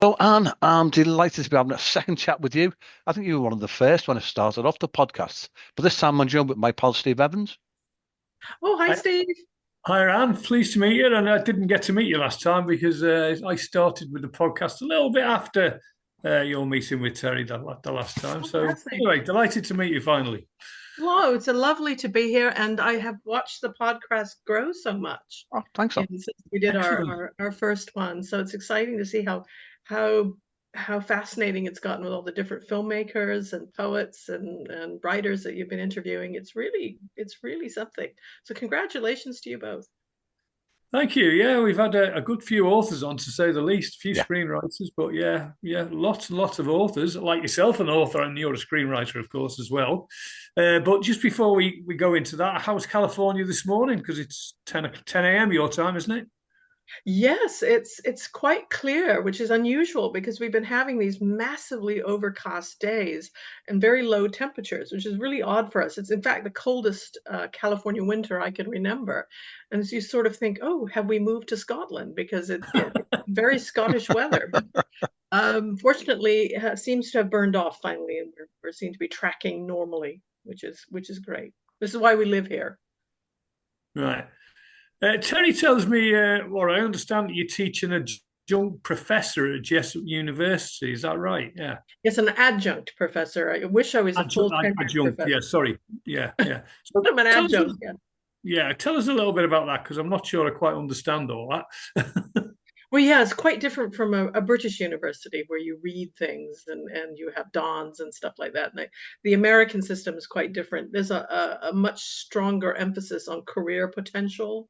So, Anne, I'm delighted to be having a second chat with you. I think you were one of the first when I started off the podcast, but this time I'm joined with my pal Steve Evans. Oh, hi, Hi, Steve. hi, Anne. Pleased to meet you. And I didn't get to meet you last time because I started with the podcast a little bit after your meeting with Terry the last time. Oh, So, fascinating. anyway, delighted to meet you finally. Whoa, it's a lovely to be here, and I have watched the podcast grow so much Oh, thanks, Anne. since we did our, Excellent. our our first one. So it's exciting to see how how fascinating it's gotten with all the different filmmakers and poets and writers that you've been interviewing. It's really something. So congratulations to you both. Thank you. Yeah, we've had a good few authors on, to say the least, a few Yeah. screenwriters, but yeah, lots and lots of authors, like yourself, an author, and you're a screenwriter, of course, as well. But just before we go into that, how's California this morning? Because it's 10 a.m. your time, isn't it? Yes, it's quite clear, which is unusual because we've been having these massively overcast days and very low temperatures, which is really odd for us. It's in fact the coldest California winter I can remember. And so you sort of think, oh, have we moved to Scotland? Because it's very Scottish weather. But fortunately, it seems to have burned off finally, and we're seem to be tracking normally, which is great. This is why we live here. Right. Terry tells me, well, I understand that you teach an adjunct professor at Jessup University. Is that right? Yeah. It's an adjunct professor. I wish I was a full tenured Adjunct. professor. Yeah. Sorry. Yeah. Yeah. So I'm an tell us, adjunct, yeah. tell us a little bit about that because I'm not sure I quite understand all that. Well, yeah, it's quite different from a British university where you read things and you have dons and stuff like that. And the American system is quite different. There's a much stronger emphasis on career potential.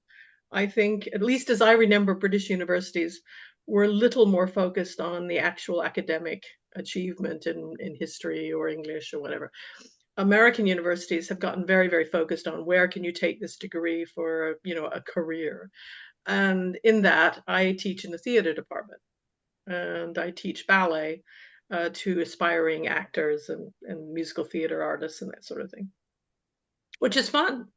I think, at least as I remember, British universities were a little more focused on the actual academic achievement in history or English or whatever. American universities have gotten very, very focused on where can you take this degree for, a career. And in that, I teach in the theater department and I teach ballet to aspiring actors and musical theater artists and that sort of thing, which is fun.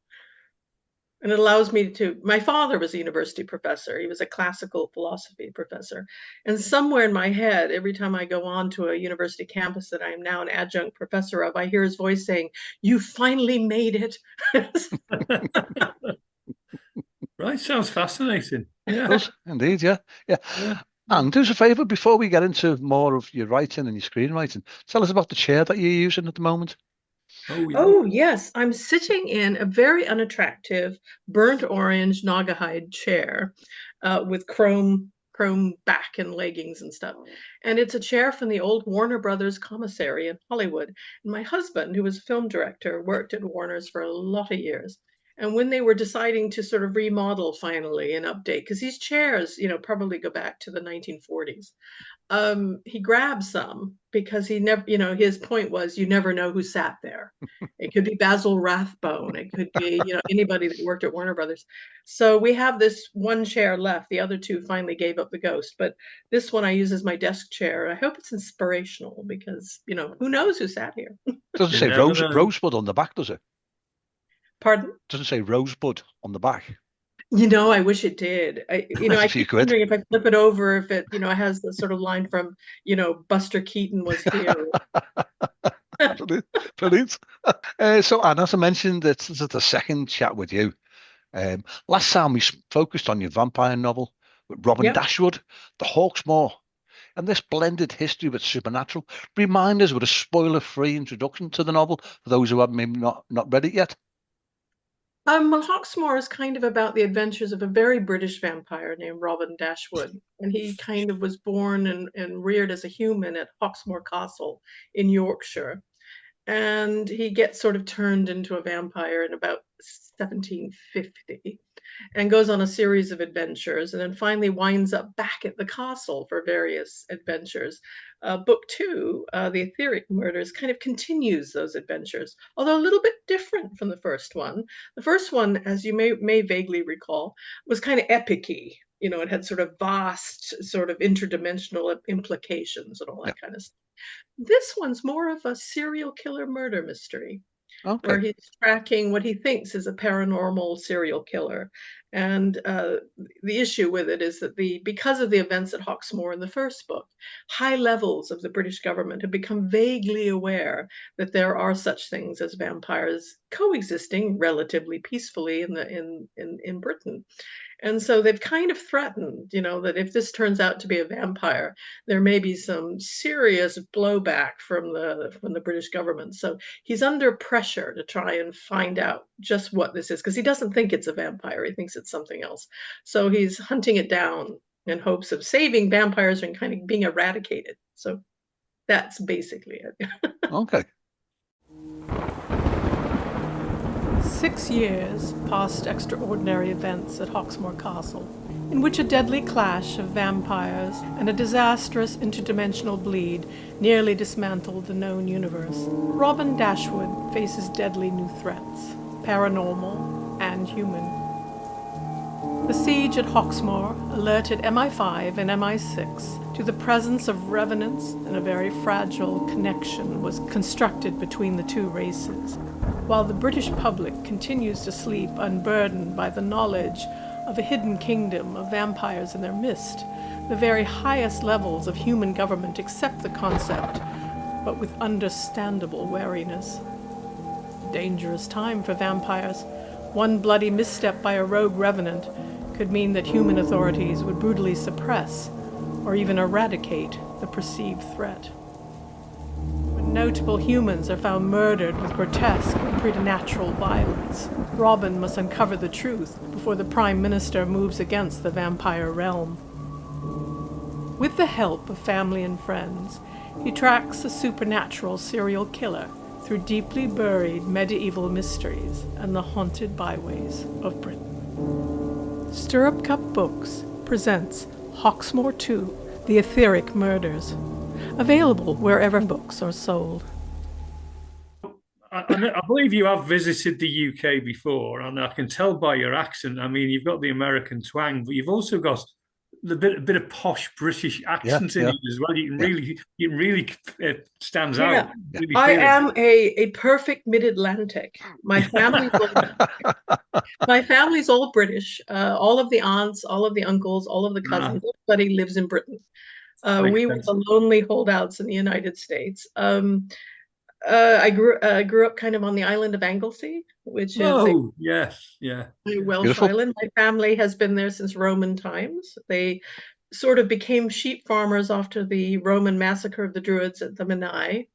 And it allows me to. My father was a university professor. He was a classical philosophy professor. And somewhere in my head, every time I go on to a university campus that I am now an adjunct professor of, I hear his voice saying, "You finally made it." Right. Sounds fascinating. It Yeah. does indeed, yeah. Yeah. Yeah. And do us a favour before we get into more of your writing and your screenwriting. Tell us about the chair that you're using at the moment. Oh, yeah. Oh, yes. I'm sitting in a very unattractive burnt orange Naugahyde chair with chrome back and leggings and stuff. And it's a chair from the old Warner Brothers commissary in Hollywood. And my husband, who was a film director, worked at Warner's for a lot of years. And when they were deciding to sort of remodel finally and update, because these chairs, probably go back to the 1940s, he grabbed some because he never, his point was you never know who sat there. It could be Basil Rathbone. It could be, anybody that worked at Warner Brothers. So we have this one chair left. The other two finally gave up the ghost, but this one I use as my desk chair. I hope it's inspirational because, who knows who sat here. Doesn't You say never know. rosebud on the back, does it? Pardon? Doesn't say rosebud on the back. I wish it did. That's a I few keep quid. wondering if I flip it over, if it, has the sort of line from, Buster Keaton was here. Brilliant. Brilliant. So, Anne, as I mentioned, this is the second chat with you. Last time we focused on your vampire novel with Robin Yep. Dashwood, The Hawkesmoor, and this blended history with supernatural. Remind us with a spoiler-free introduction to the novel for those who have maybe not read it yet. Well, Hawkesmoor is kind of about the adventures of a very British vampire named Robin Dashwood. And he kind of was born and reared as a human at Hawkesmoor Castle in Yorkshire. And he gets sort of turned into a vampire in about 1750 and goes on a series of adventures and then finally winds up back at the castle for various adventures. Book two, the Etheric murders, kind of continues those adventures, although a little bit different from the first one. The first one, as you may vaguely recall, was kind of epic-y. It had sort of vast, sort of interdimensional implications and all Yeah. that kind of stuff. This one's more of a serial killer murder mystery where Okay. he's tracking what he thinks is a paranormal serial killer. And the issue with it is that because of the events at Hawkesmoor in the first book, high levels of the British government have become vaguely aware that there are such things as vampires coexisting relatively peacefully in Britain. And so they've kind of threatened, that if this turns out to be a vampire, there may be some serious blowback from the British government. So he's under pressure to try and find out just what this is, because he doesn't think it's a vampire. He thinks it's something else. So he's hunting it down in hopes of saving vampires and kind of being eradicated. So that's basically it. Okay. 6 years past extraordinary events at Hawkesmoor Castle, in which a deadly clash of vampires and a disastrous interdimensional bleed nearly dismantled the known universe. Robin Dashwood faces deadly new threats, paranormal and human. The siege at Hawkesmoor alerted MI5 and MI6 to the presence of revenants, and a very fragile connection was constructed between the two races. While the British public continues to sleep unburdened by the knowledge of a hidden kingdom of vampires in their midst, the very highest levels of human government accept the concept, but with understandable wariness. Dangerous time for vampires. One bloody misstep by a rogue revenant could mean that human authorities would brutally suppress or even eradicate the perceived threat. When notable humans are found murdered with grotesque and preternatural violence, Robin must uncover the truth before the Prime Minister moves against the vampire realm. With the help of family and friends, he tracks a supernatural serial killer through deeply buried medieval mysteries and the haunted byways of Britain. Stirrup Cup Books presents Hawkesmoor 2, The Etheric Murders. Available wherever books are sold. I believe you have visited the UK before, and I can tell by your accent. I mean, you've got the American twang, but you've also got the bit of posh British accent in it as well. You can really stands out. Really I am a perfect mid-Atlantic. My family's all British. All of the aunts, all of the uncles, all of the cousins, everybody lives in Britain. We were the lonely holdouts in the United States. I grew up kind of on the island of Anglesey, which is a Welsh Beautiful island. My family has been there since Roman times. They sort of became sheep farmers after the Roman massacre of the Druids at the Menai,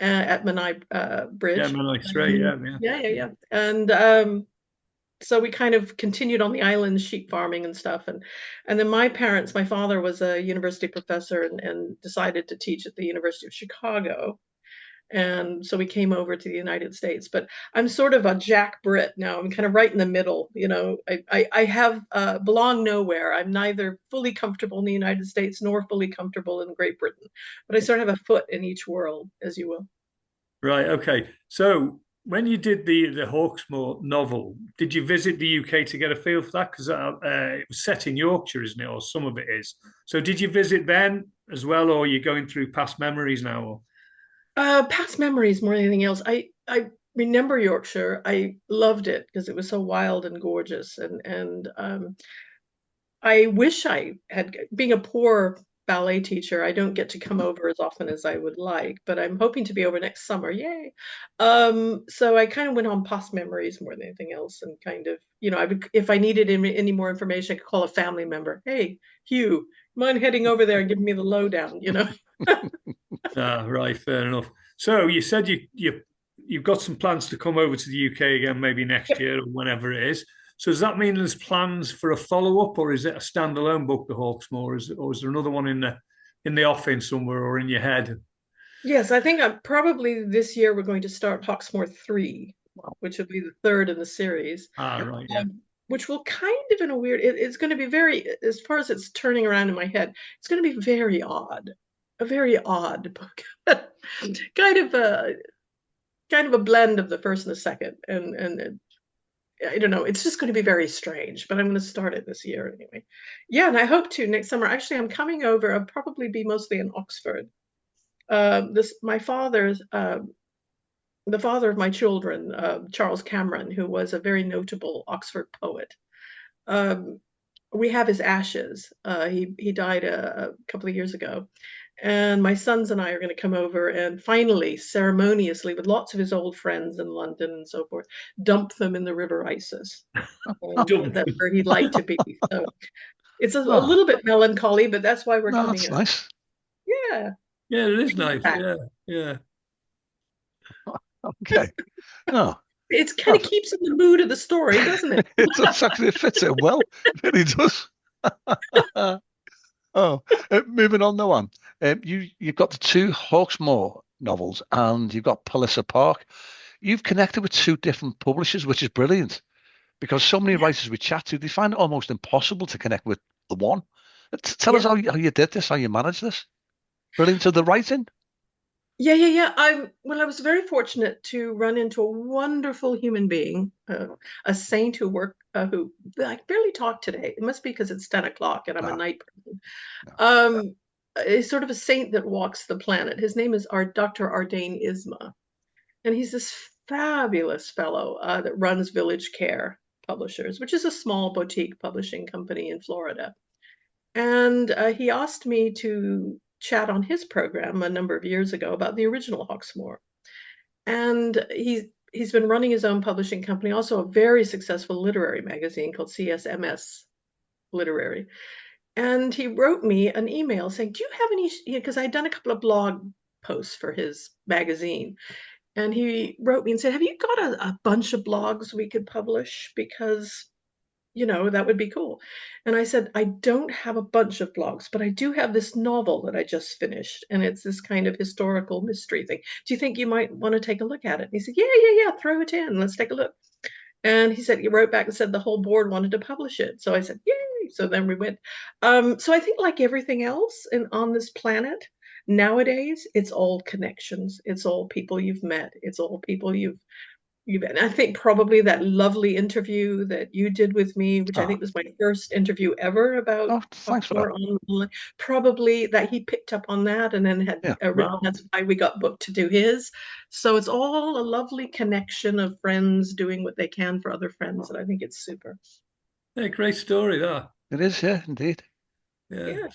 Bridge. Yeah, Menai Strait, yeah. And so we kind of continued on the island, sheep farming and stuff. And then my father was a university professor and decided to teach at the University of Chicago. And so we came over to the United States, but I'm sort of a Jack Brit now. I'm kind of right in the middle. I have belong nowhere. I'm neither fully comfortable in the United States nor fully comfortable in Great Britain, but I sort of have a foot in each world, as you will. Right. Okay. So when you did the Hawkesmoor novel, did you visit the UK to get a feel for that? Because it was set in Yorkshire, isn't it? Or some of it is. So did you visit then as well, or are you going through past memories now? Or? Past memories more than anything else. I remember Yorkshire. I loved it because it was so wild and gorgeous. And I wish I had, being a poor ballet teacher, I don't get to come over as often as I would like, but I'm hoping to be over next summer. Yay. So I kind of went on past memories more than anything else, and kind of, if I needed any more information, I could call a family member. Hey, Hugh, mind heading over there and giving me the lowdown, Right, fair enough. So you said you've got some plans to come over to the UK again, maybe next year or whenever it is. So does that mean there's plans for a follow-up, or is it a standalone book, The Hawkesmoor, or is there another one in the offing somewhere or in your head? Yes, I think probably this year we're going to start Hawkesmoor 3, which will be the third in the series. Right, yeah. Which will kind of, in a weird, it's going to be very, as far as it's turning around in my head, it's going to be very odd. A very odd book, kind of a blend of the first and the second, and I don't know. It's just going to be very strange, but I'm going to start it this year anyway. Yeah, and I hope to next summer. Actually, I'm coming over. I'll probably be mostly in Oxford. My father's the father of my children, Charles Cameron, who was a very notable Oxford poet, we have his ashes. He died a couple of years ago. And my sons and I are going to come over and finally, ceremoniously, with lots of his old friends in London and so forth, dump them in the River Isis. That's where he'd like to be. So it's a little bit melancholy, but that's why we're coming that's out. Nice. Yeah. Yeah, it is nice. Yeah. Okay. No. It kind of keeps in the mood of the story, doesn't it? It does actually. It fits it well. It really does. Moving on now, Anne. You've got the two Hawkesmoor novels and you've got Palliser Park. You've connected with two different publishers, which is brilliant because so many writers we chat to, they find it almost impossible to connect with the one. Tell us how you did this, how you managed this. Brilliant. So the writing? Yeah. I was very fortunate to run into a wonderful human being, a saint who I barely talk today. It must be because it's 10 o'clock and I'm a night person. No. Is sort of a saint that walks the planet. His name is Dr. Ardain Isma, and he's this fabulous fellow that runs Village Care Publishers, which is a small boutique publishing company in Florida. And he asked me to chat on his program a number of years ago about the original Hawkesmoor. And he's been running his own publishing company, also a very successful literary magazine called CSMS Literary. And he wrote me an email saying, do you have any, because I'd done a couple of blog posts for his magazine. And he wrote me and said, have you got a bunch of blogs we could publish? Because, that would be cool. And I said, I don't have a bunch of blogs, but I do have this novel that I just finished. And it's this kind of historical mystery thing. Do you think you might want to take a look at it? And he said, yeah, throw it in. Let's take a look. And he wrote back and said the whole board wanted to publish it. So I said, yay. So then we went. So I think like everything else on this planet, nowadays, it's all connections. It's all people you've met. It's all people you've met. I think probably that lovely interview that you did with me, which I think was my first interview ever about thanks for that. Online, probably that he picked up on that and then had written. That's why we got booked to do his. So it's all a lovely connection of friends doing what they can for other friends, and I think it's super. Yeah, great story, that. It is, yeah, indeed. Yeah.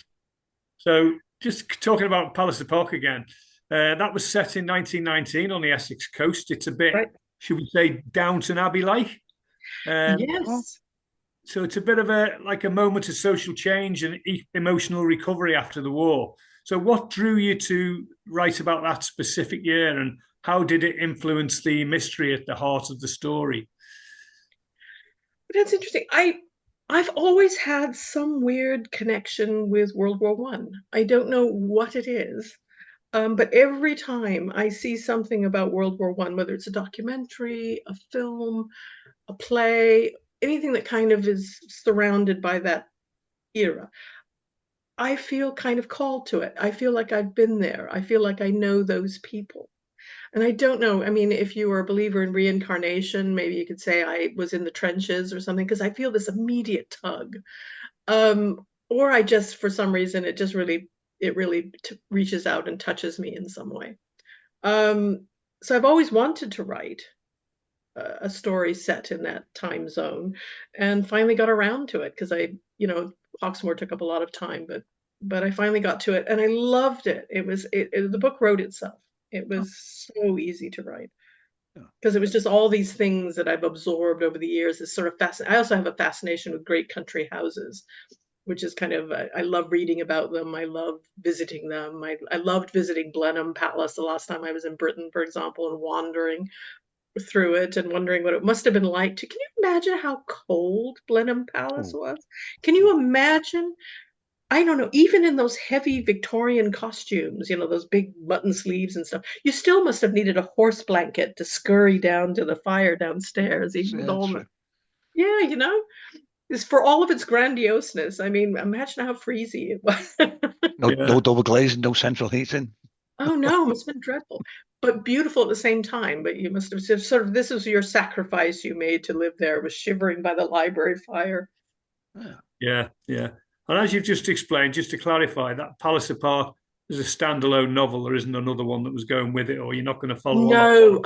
So just talking about Palliser Park again, that was set in 1919 on the Essex coast. It's a bit, should we say, Downton Abbey-like? Yes. So it's a bit of a moment of social change and emotional recovery after the war. So what drew you to write about that specific year, and how did it influence the mystery at the heart of the story? That's interesting. I've always had some weird connection with World War One. I don't know what it is, but every time I see something about World War One, whether it's a documentary, a film, a play, anything that kind of is surrounded by that era, I feel kind of called to it. I feel like I've been there. I feel like I know those people. And I don't know, I mean, if you are a believer in reincarnation, maybe you could say I was in the trenches or something, because I feel this immediate tug. Or I just, for some reason, it really reaches out and touches me in some way. So I've always wanted to write a story set in that time zone, and finally got around to it because Hawkesmoor took up a lot of time, but I finally got to it and I loved it. The book wrote itself. It was so easy to write because it was just all these things that I've absorbed over the years. It's sort of fascinating. I also have a fascination with great country houses, which is kind of, I love reading about them. I love visiting them. I loved visiting Blenheim Palace the last time I was in Britain, for example, and wandering through it and wondering what it must have been like can you imagine how cold Blenheim Palace was? Can you imagine? I don't know, even in those heavy Victorian costumes, those big button sleeves and stuff, you still must have needed a horse blanket to scurry down to the fire downstairs. Even with all the, it's for all of its grandioseness. I mean, imagine how freezy it was. No double glazing, no central heating. Oh no, it must have been dreadful, but beautiful at the same time. But you must have sort of, this was your sacrifice you made to live there, was shivering by the library fire. Yeah. And as you've just explained, just to clarify, that Palliser Park is a standalone novel. There isn't another one that was going with it, or you're not going to follow on? No,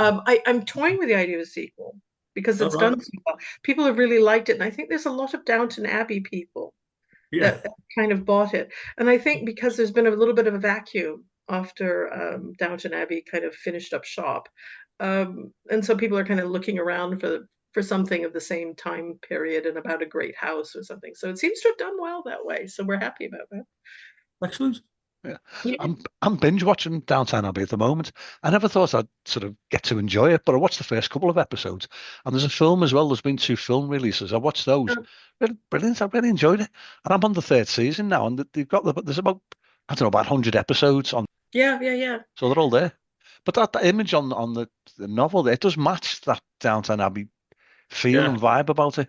I'm toying with the idea of a sequel. because it's right. done so well. People have really liked it, and I think there's a lot of Downton Abbey people Yeah. that kind of bought it. And I think because there's been a little bit of a vacuum after Downton Abbey kind of finished up shop, and so people are kind of looking around for something of the same time period and about a great house or something. So it seems to have done well that way. So we're happy about that. Excellent. Yeah. Yeah. I'm binge watching Downtown Abbey at the moment. I never thought I'd sort of get to enjoy it, but I watched the first couple of episodes. And there's a film as well. There's been 2 film releases. I watched those. Really brilliant. I really enjoyed it. And I'm on the 3rd season now, and they've got there's about, I don't know, about 100 episodes on, Yeah. so they're all there. But that image on the novel, it does match that Downtown Abbey feel Yeah. and vibe about it.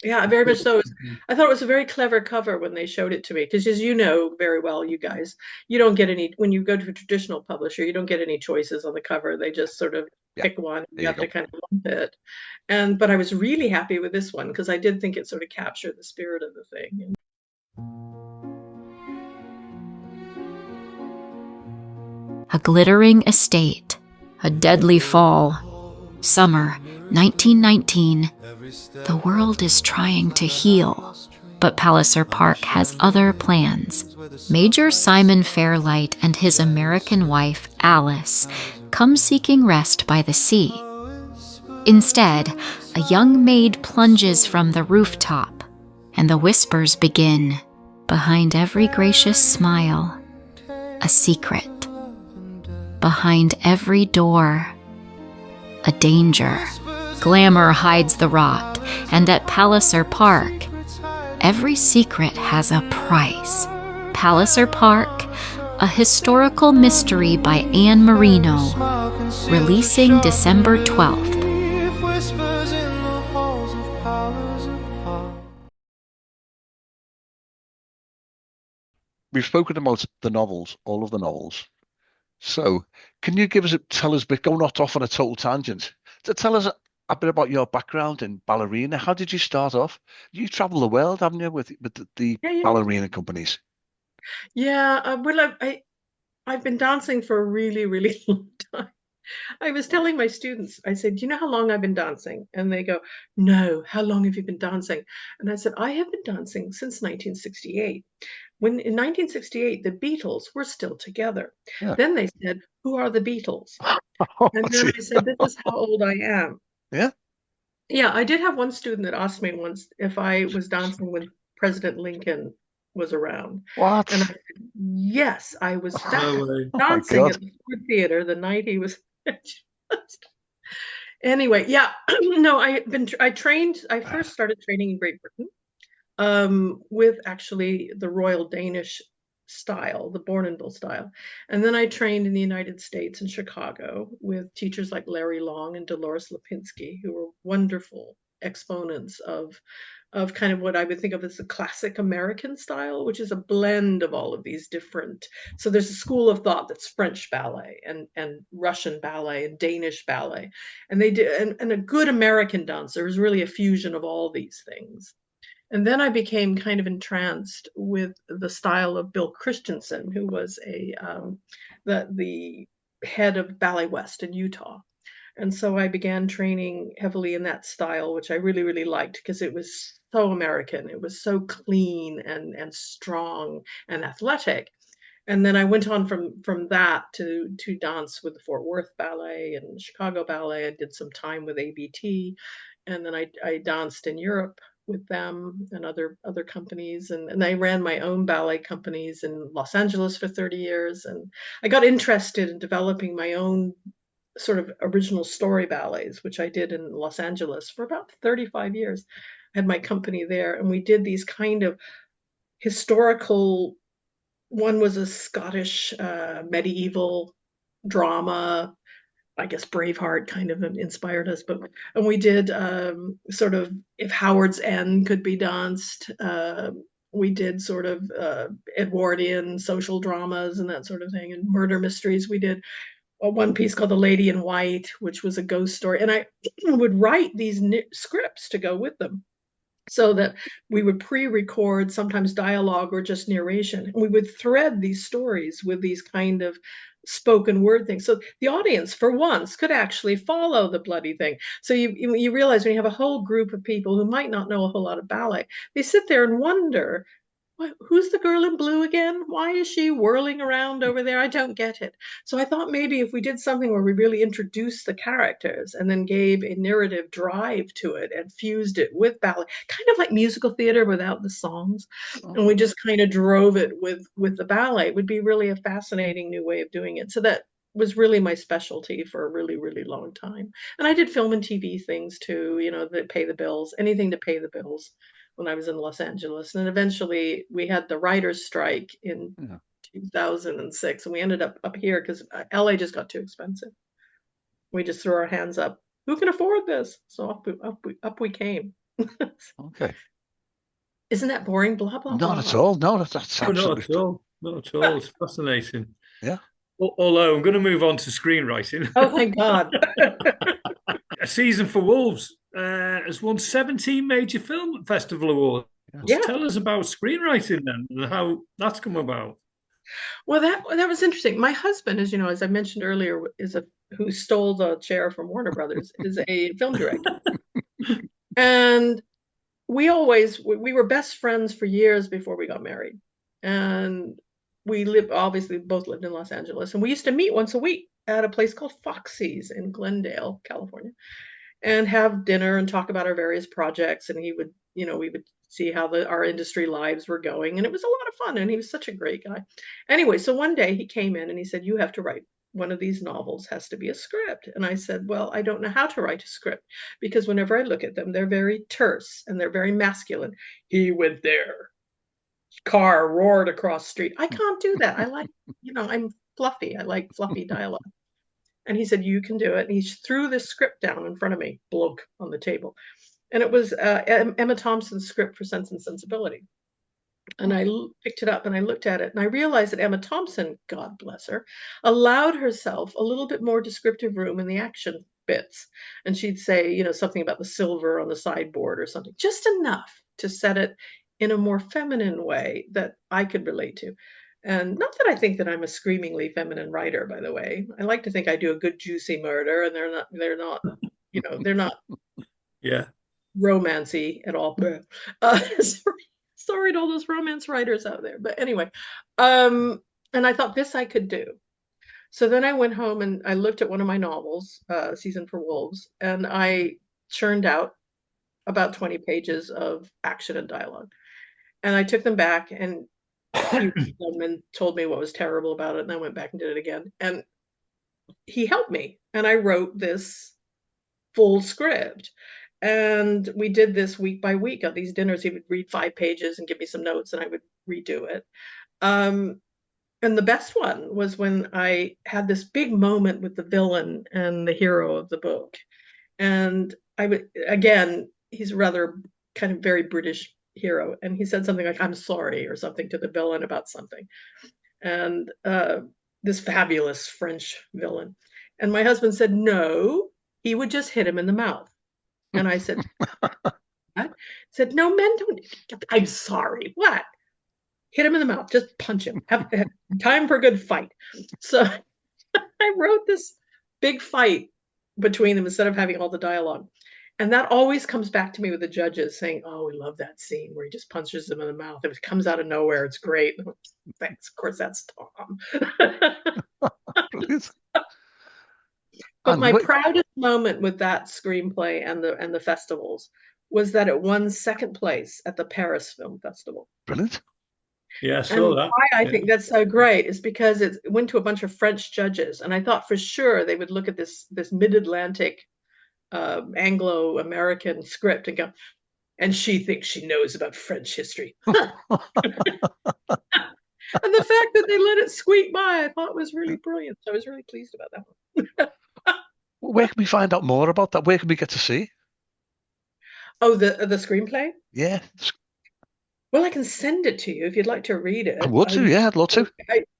Yeah, very much so. I thought it was a very clever cover when they showed it to me, because as you know very well, you guys, you don't get any, when you go to a traditional publisher, you don't get any choices on the cover. They just sort of Yeah, pick one. there You you have go. to kind of lump it. But I was really happy with this one because I did think it sort of captured the spirit of the thing. A glittering estate, a deadly fall. Summer 1919. The world is trying to heal, but Palliser Park has other plans. Major Simon Fairlight and his American wife, Alice, come seeking rest by the sea. Instead, a young maid plunges from the rooftop, and the whispers begin. Behind every gracious smile, a secret. Behind every door, a danger. Glamour hides the rot, and at Palliser Park, every secret has a price. Palliser Park, a historical mystery by Anne Merino, releasing December 12th. We've spoken about the novels, all of the novels. So, can you tell us a bit, go not off on a total tangent, to tell us a bit about your background in ballerina? How did you start off? You travel the world, haven't you, with the Yeah. ballerina companies? Yeah, well, I've been dancing for a really, really long time. I was telling my students, I said, "Do you know how long I've been dancing?" And they go, "No, how long have you been dancing?" And I said, "I have been dancing since 1968. When in 1968, the Beatles were still together." Yeah. Then they said, "Who are the Beatles?" And then I said, "This is how old I am." Yeah. Yeah, I did have one student that asked me once if I was dancing when President Lincoln was around. What? And I said, yes, I was No way. Oh my dancing God. at the Ford Theater the night he was. Anyway, yeah, no, I first started training in Great Britain, with actually the Royal Danish style, the Bournonville style. And then I trained in the United States in Chicago with teachers like Larry Long and Dolores Lipinski, who were wonderful exponents of kind of what I would think of as the classic American style, which is a blend of all of these different. So there's a school of thought that's French ballet and Russian ballet and Danish ballet. And they did, and a good American dancer is really a fusion of all these things. And then I became kind of entranced with the style of Bill Christensen, who was the head of Ballet West in Utah. And so I began training heavily in that style, which I really, really liked because it was so American. It was so clean and strong and athletic. And then I went on from that to dance with the Fort Worth Ballet and Chicago Ballet. I did some time with ABT, and then I danced in Europe with them and other companies, and I ran my own ballet companies in Los Angeles for 30 years, and I got interested in developing my own sort of original story ballets, which I did in Los Angeles for about 35 years. I had my company there, and we did these kind of historical. One was a Scottish medieval drama. I guess Braveheart kind of inspired us, and we did sort of If Howard's End Could Be Danced. We did sort of Edwardian social dramas and that sort of thing, and murder mysteries. We did one piece called The Lady in White, which was a ghost story, and I would write these scripts to go with them, so that we would pre-record sometimes dialogue or just narration. And we would thread these stories with these kind of spoken word thing. So the audience, for once, could actually follow the bloody thing. So you realize when you have a whole group of people who might not know a whole lot of ballet, they sit there and wonder, who's the girl in blue again? Why is she whirling around over there? I don't get it. So I thought maybe if we did something where we really introduced the characters and then gave a narrative drive to it and fused it with ballet, kind of like musical theater without the songs, and we just kind of drove it with the ballet, it would be really a fascinating new way of doing it. So that was really my specialty for a really, really long time. And I did film and TV things too, that pay the bills, anything to pay the bills, when I was in Los Angeles. And eventually we had the writer's strike in 2006, and we ended up here because LA just got too expensive. We just threw our hands up. Who can afford this? So up we came. Okay. Isn't that boring? Blah, blah, blah. Not at all. No, that's absolutely... Not at all. Not at all. It's fascinating. Yeah. Although I'm going to move on to screenwriting. Oh, thank God. A Season for Wolves has won 17 major film festival awards. Yeah. Tell us about screenwriting then and how that's come about. Well, that was interesting. My husband, as you know, as I mentioned earlier, who stole the chair from Warner Brothers, is a film director. And we were best friends for years before we got married. And we both lived in Los Angeles. And we used to meet once a week at a place called Foxy's in Glendale, California, and have dinner and talk about our various projects. And we would see how our industry lives were going. And it was a lot of fun. And he was such a great guy. Anyway, so one day he came in and he said, you have to write one of these novels, has to be a script. And I said, well, I don't know how to write a script, because whenever I look at them, they're very terse and they're very masculine. He went there. Car roared across the street. I can't do that. I like, I'm fluffy. I like fluffy dialogue. And he said, you can do it. And he threw this script down in front of me, bloke, on the table. And it was Emma Thompson's script for Sense and Sensibility. And I picked it up and I looked at it and I realized that Emma Thompson, God bless her, allowed herself a little bit more descriptive room in the action bits. And she'd say, something about the silver on the sideboard or something, just enough to set it in a more feminine way that I could relate to. And not that I think that I'm a screamingly feminine writer, by the way. I like to think I do a good juicy murder, and they're not yeah, romancy at all. Sorry to all those romance writers out there. But anyway, and I thought this I could do. So then I went home and I looked at one of my novels, Season for Wolves, and I churned out about 20 pages of action and dialogue. And I took them back and he read them and told me what was terrible about it. And I went back and did it again. And he helped me. And I wrote this full script. And we did this week by week at these dinners. He would read 5 pages and give me some notes and I would redo it. And the best one was when I had this big moment with the villain and the hero of the book. And he's rather kind of very British hero. And he said something like, I'm sorry, or something to the villain about something. And this fabulous French villain. And my husband said, no, he would just hit him in the mouth. And I said, what? He said, no, men don't. I'm sorry. What? Hit him in the mouth. Just punch him. Have time for a good fight. So I wrote this big fight between them instead of having all the dialogue. And that always comes back to me with the judges saying, oh, we love that scene where he just punches them in the mouth. It comes out of nowhere. It's great. Thanks. Of course, that's Tom. But my proudest moment with that screenplay and the festivals was that it won 2nd place at the Paris Film Festival. Brilliant. Yeah, I saw that. Why I think that's so great is because it went to a bunch of French judges. And I thought for sure they would look at this mid-Atlantic Anglo-American script and go, and she thinks she knows about French history. And the fact that they let it squeak by, I thought was really brilliant. So I was really pleased about that one. Where can we find out more about that? Where can we get to see? Oh, the screenplay? Yeah. Well, I can send it to you if you'd like to read it. I would to, yeah, I'd love to.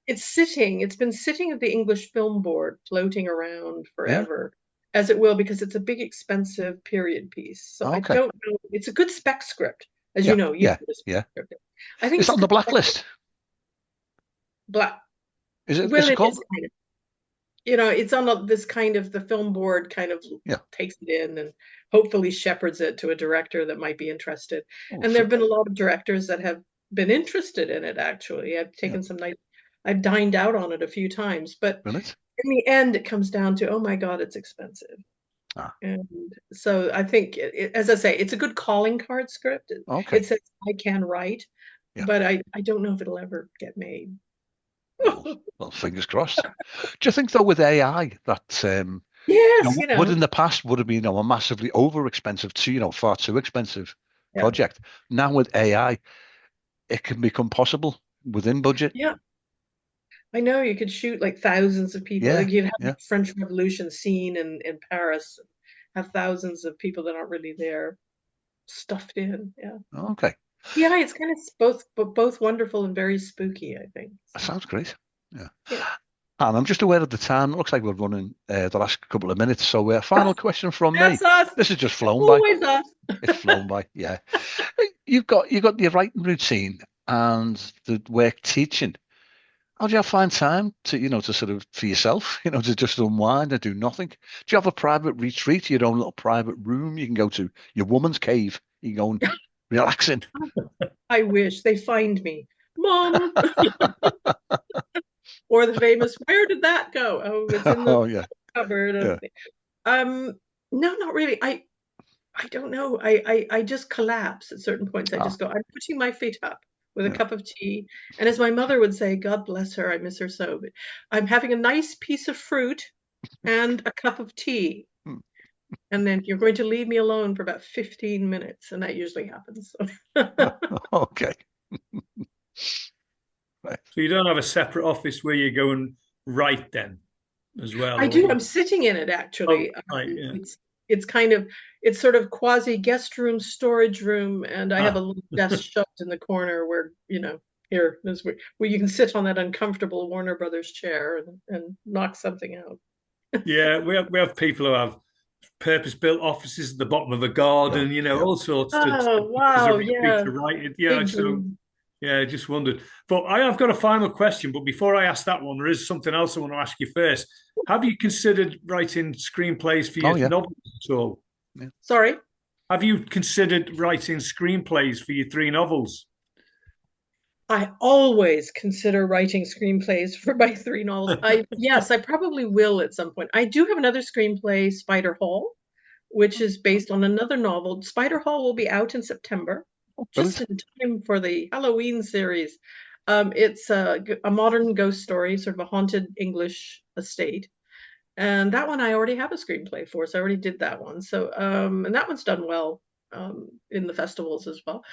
It's been sitting at the English Film Board, floating around forever. Yeah. As it will, because it's a big, expensive period piece. So I don't know. It's a good spec script, as you know. Yeah. I think it's on the blacklist. Black. Is it? Well, is it called? it's on this kind of, the film board kind of takes it in and hopefully shepherds it to a director that might be interested. And there have been a lot of directors that have been interested in it, actually. I've taken some nights, I've dined out on it a few times, but in the end, it comes down to, oh my God, it's expensive. And so I think, as I say, it's a good calling card script. It says I can write, but I don't know if it'll ever get made. Well, fingers crossed. Do you think, though, with AI that would in the past would have been a massively over-expensive, far too expensive project? Now with AI, it can become possible within budget. Yeah. I know you could shoot like thousands of people. Like you'd have the French Revolution scene in Paris, have thousands of people that aren't really there stuffed in. Yeah. Okay. Yeah, it's kind of both wonderful and very spooky, I think. That sounds great. Yeah. And I'm just aware of the time. It looks like we're running the last couple of minutes. So final question from me. Us. This is just flown Always by. Us. It's flown by. Yeah. You've got your writing routine and the work teaching. How do you find time to, to sort of, for yourself, to just unwind and do nothing? Do you have a private retreat, your own little private room? You can go to your woman's cave. You can go and relax in. I wish they find me. Mom! Or the famous, where did that go? Oh, it's in the cupboard. No, not really. I don't know. I just collapse at certain points. I just go, I'm putting my feet up with a cup of tea. And as my mother would say, God bless her, I miss her so, but I'm having a nice piece of fruit and a cup of tea. And then you're going to leave me alone for about 15 minutes. And that usually happens. Okay. So you don't have a separate office where you go and write then as well? I do. I'm sitting in it, actually. It's sort of quasi guest room, storage room, and I have a little desk shoved in the corner where, here is where you can sit on that uncomfortable Warner Brothers chair and knock something out. Yeah, we have people who have purpose-built offices at the bottom of a garden, all sorts. Wow, yeah. To write it. Yeah, so I just wondered. But I have got a final question. But before I ask that one, there is something else I want to ask you first. Have you considered writing screenplays for your novels at all? Yeah. Sorry? Have you considered writing screenplays for your 3 novels? I always consider writing screenplays for my 3 novels. Yes, I probably will at some point. I do have another screenplay, Spider Hall, which is based on another novel. Spider Hall will be out in September, just in time for the Halloween series. It's a modern ghost story, sort of a haunted English estate. And that one I already have a screenplay for, so I already did that one. So, and that one's done well in the festivals as well.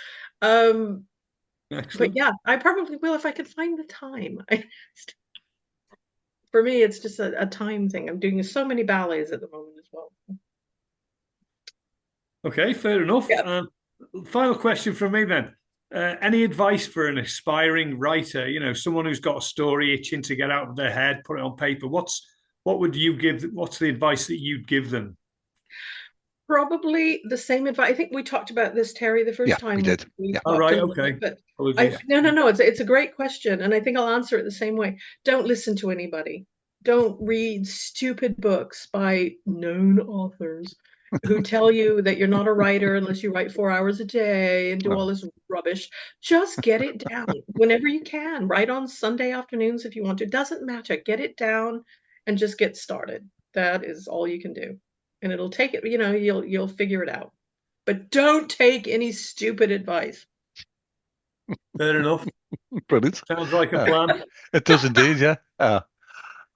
But yeah, I probably will if I can find the time. For me, it's just a time thing. I'm doing so many ballets at the moment as well. Okay, fair enough. Yeah. Final question from me then. Any advice for an aspiring writer? Someone who's got a story itching to get out of their head, put it on paper. What would you give? What's the advice that you'd give them? Probably the same advice. I think we talked about this, Terry, the first time. We did. All right. Okay. But no. It's a great question, and I think I'll answer it the same way. Don't listen to anybody. Don't read stupid books by known authors who tell you that you're not a writer unless you write 4 hours a day and do all this rubbish. Just get it down whenever you can. Write on Sunday afternoons if you want to. Doesn't matter. Get it down and just get started. That is all you can do. And it'll take it, you'll figure it out. But don't take any stupid advice. Fair enough. Brilliant. Sounds like a plan. It does indeed, yeah.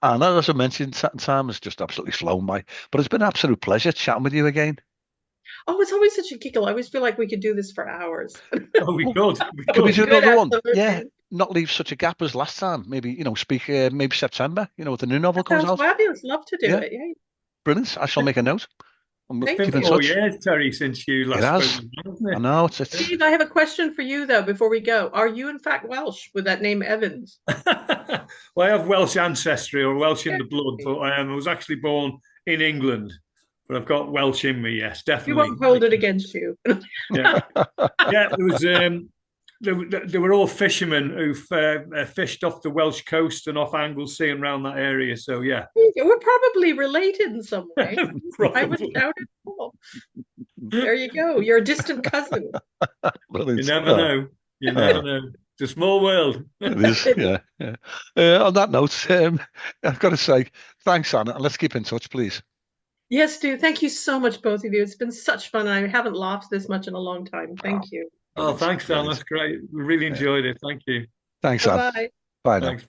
And as I mentioned, time has just absolutely flown by. But it's been an absolute pleasure chatting with you again. Oh, it's always such a giggle. I always feel like we could do this for hours. Oh, we could. Could we do another one? Yeah. Not leave such a gap as last time. Maybe, speak maybe September, with the new novel comes out. Fabulous. Love to do it. Yeah. Brilliant. I shall make a note. It's been 4 years, Terry, since you last spoke. I know. Steve, I have a question for you, though, before we go. Are you, in fact, Welsh with that name Evans? Well, I have Welsh ancestry or Welsh in the blood, but I was actually born in England. But I've got Welsh in me, yes, definitely. You won't hold it against you. Yeah. There was they were all fishermen who fished off the Welsh coast and off Anglesey and around that area. So yeah, we're probably related in some way. I wouldn't probably. doubt it at all. There you go. You're a distant cousin. You never know. You never know. It's a small world. It is, yeah. On that note, I've got to say, thanks, Anna, and let's keep in touch, please. Yes, Stu. Thank you so much, both of you. It's been such fun. I haven't laughed this much in a long time. Thank you. Oh, thanks, Anne. That's great. We really enjoyed it. Thank you. Thanks, Anne. Bye-bye. Bye now. Thanks.